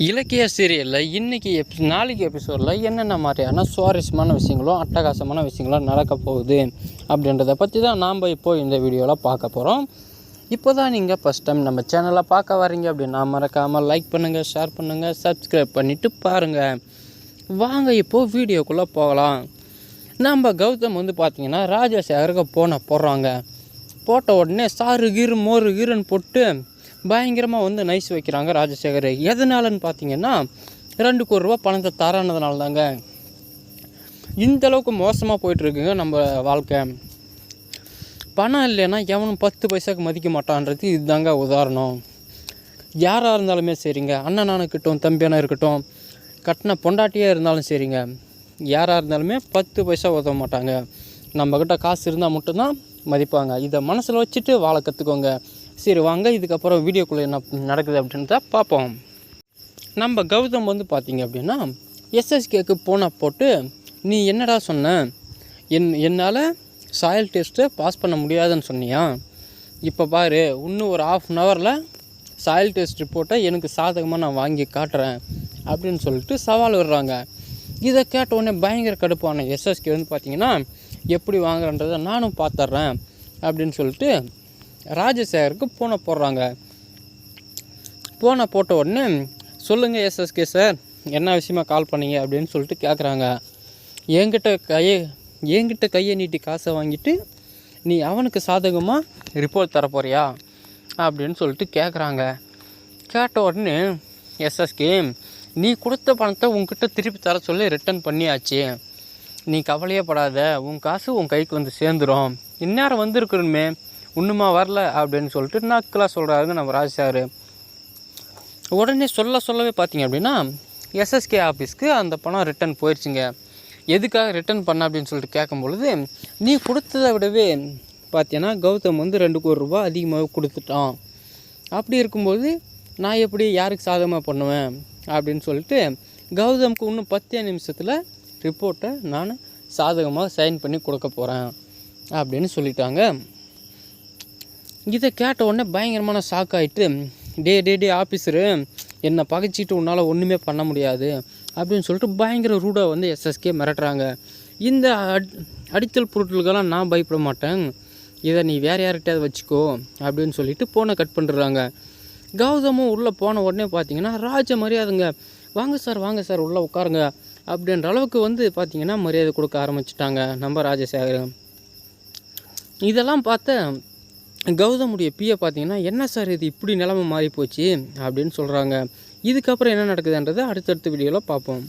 இலக்கிய சீரியலில் இன்றைக்கி நாளைக்கு எபிசோடில் என்னென்ன மாதிரியான சுவாரஸ்யமான விஷயங்களும் அட்டகாசமான விஷயங்களும் நடக்க போகுது அப்படின்றத பற்றி தான் நாம் இப்போது இந்த வீடியோவில் பார்க்க போகிறோம். இப்போ தான் நீங்கள் ஃபஸ்ட் டைம் நம்ம சேனலை பார்க்க வரீங்க அப்படின்னா மறக்காமல் லைக் பண்ணுங்கள், ஷேர் பண்ணுங்கள், சப்ஸ்கிரைப் பண்ணிவிட்டு பாருங்கள். வாங்க இப்போது வீடியோக்குள்ளே போகலாம். நம்ம கௌதம் பார்த்திங்கன்னா ராஜசேகருக்கு போடுறாங்க. போட்ட உடனே சாறு கீரு மோரு கீருன்னு போட்டு பயங்கரமாக நைஸ் வைக்கிறாங்க ராஜசேகர். எதனாலன்னு பார்த்தீங்கன்னா 2 கோடி ரூபா பணத்தை தரானதுனால தாங்க. இந்தளவுக்கு மோசமாக போயிட்டுருக்குங்க நம்ம வாழ்க்கை. பணம் இல்லைன்னா எவனும் 10 பைசாவுக்கு மதிக்க மாட்டான்றது இதுதாங்க உதாரணம். யாராக இருந்தாலுமே சரிங்க, அண்ணனான இருக்கட்டும், தம்பியான இருக்கட்டும், கட்டின பொண்டாட்டியாக இருந்தாலும் சரிங்க, யாராக இருந்தாலுமே 10 பைசா உதவ மாட்டாங்க. நம்மக்கிட்ட காசு இருந்தால் மட்டும்தான் மதிப்பாங்க. இதை மனசில் வச்சுட்டு வாழ கற்றுக்கோங்க. சரி வாங்க இதுக்கப்புறம் வீடியோக்குள்ளே என்ன நடக்குது அப்படின்றத பார்ப்போம். நம்ம கௌதம் பார்த்திங்க அப்படின்னா எஸ்எஸ்கேக்கு போட்டு நீ என்னடா சொன்ன, என்னால் சாயில் டெஸ்ட்டு பாஸ் பண்ண முடியாதுன்னு சொன்னியா, இப்போ பாரு இன்னும் ஒரு 1/2 ஹவரில் சாயில் டெஸ்ட் ரிப்போர்ட்டை எனக்கு சாதகமாக நான் வாங்கி காட்டுறேன் அப்படின்னு சொல்லிட்டு சவால் விடுறாங்க. இதை கேட்ட உடனே பயங்கர கடுப்பான எஸ்எஸ்கே பார்த்திங்கன்னா எப்படி வாங்குறன்றதை நானும் பார்த்துட்றேன் அப்படின்னு சொல்லிட்டு ராஜசேகருக்கு போடுறாங்க. போட்ட உடனே சொல்லுங்கள் எஸ்எஸ்கே சார், என்ன விஷயமா கால் பண்ணீங்க அப்படின்னு சொல்லிட்டு கேட்குறாங்க. என்கிட்ட கையை நீட்டி காசை வாங்கிட்டு நீ அவனுக்கு சாதகமாக ரிப்போர்ட் தர போறியா அப்படின்னு சொல்லிட்டு கேட்குறாங்க. கேட்ட உடனே எஸ்எஸ்கே, நீ கொடுத்த பணத்தை உன்கிட்ட திருப்பி தர சொல்லி ரிட்டர்ன் பண்ணியாச்சு, நீ கவலையே படாத, உன் காசு உன் கைக்கு சேர்ந்துடும், இந்நேரம் வந்துருக்கணுமே, இன்னுமா வரல அப்படின்னு சொல்லிட்டு நாக்கெல்லாம் சொல்கிறாருங்க நம்ம ராஜசேகர். உடனே சொல்லவே பார்த்தீங்க அப்படின்னா எஸ்எஸ்கே ஆஃபீஸ்க்கு அந்த பணம் ரிட்டர்ன் போயிடுச்சுங்க. எதுக்காக ரிட்டர்ன் பண்ண அப்படின்னு சொல்லிட்டு கேட்கும்பொழுது, நீ கொடுத்ததை விடவே பார்த்தீங்கன்னா கௌதம் 2 கோடி ரூபா அதிகமாக கொடுத்துட்டான், அப்படி இருக்கும்போது நான் எப்படி யாருக்கு சாதகமாக பண்ணுவேன் அப்படின்னு சொல்லிட்டு கௌதமுக்கு இன்னும் 10 நிமிஷத்தில் ரிப்போர்ட்டை நான் சாதகமாக சைன் பண்ணி கொடுக்க போகிறேன் அப்படின்னு சொல்லிட்டாங்க. இதை கேட்ட உடனே பயங்கரமான ஷாக் ஆகிட்டு, டே ஆஃபீஸரு, என்னை பகைச்சிட்டு உன்னால் ஒன்றுமே பண்ண முடியாது அப்படின்னு சொல்லிட்டு பயங்கர ரூடாக எஸ்எஸ்கே மிரட்டுறாங்க. இந்த அடித்தல் பொருட்களுக்கெல்லாம் நான் பயப்பட மாட்டேன், இதை நீ வேறு யார்கிட்டயாவது வச்சுக்கோ அப்படின்னு சொல்லிட்டு ஃபோனை கட் பண்ணுறாங்க. கௌதமும் உள்ளே போன உடனே பார்த்தீங்கன்னா ராஜ மரியாதைங்க, வாங்க சார் உள்ளே உட்காருங்க அப்படின்ற அளவுக்கு பார்த்தீங்கன்னா மரியாதை கொடுக்க ஆரம்பிச்சிட்டாங்க நம்ம ராஜசேகர். இதெல்லாம் பார்த்த கௌதமுடைய பிஏ பார்த்தீங்கன்னா என்ன சார் இது இப்படி நிலைமை மாறி போச்சு அப்படின்னு சொல்கிறாங்க. இதுக்கப்புறம் என்ன நடக்குதுன்றதை அடுத்தடுத்த வீடியோவில் பார்ப்போம்.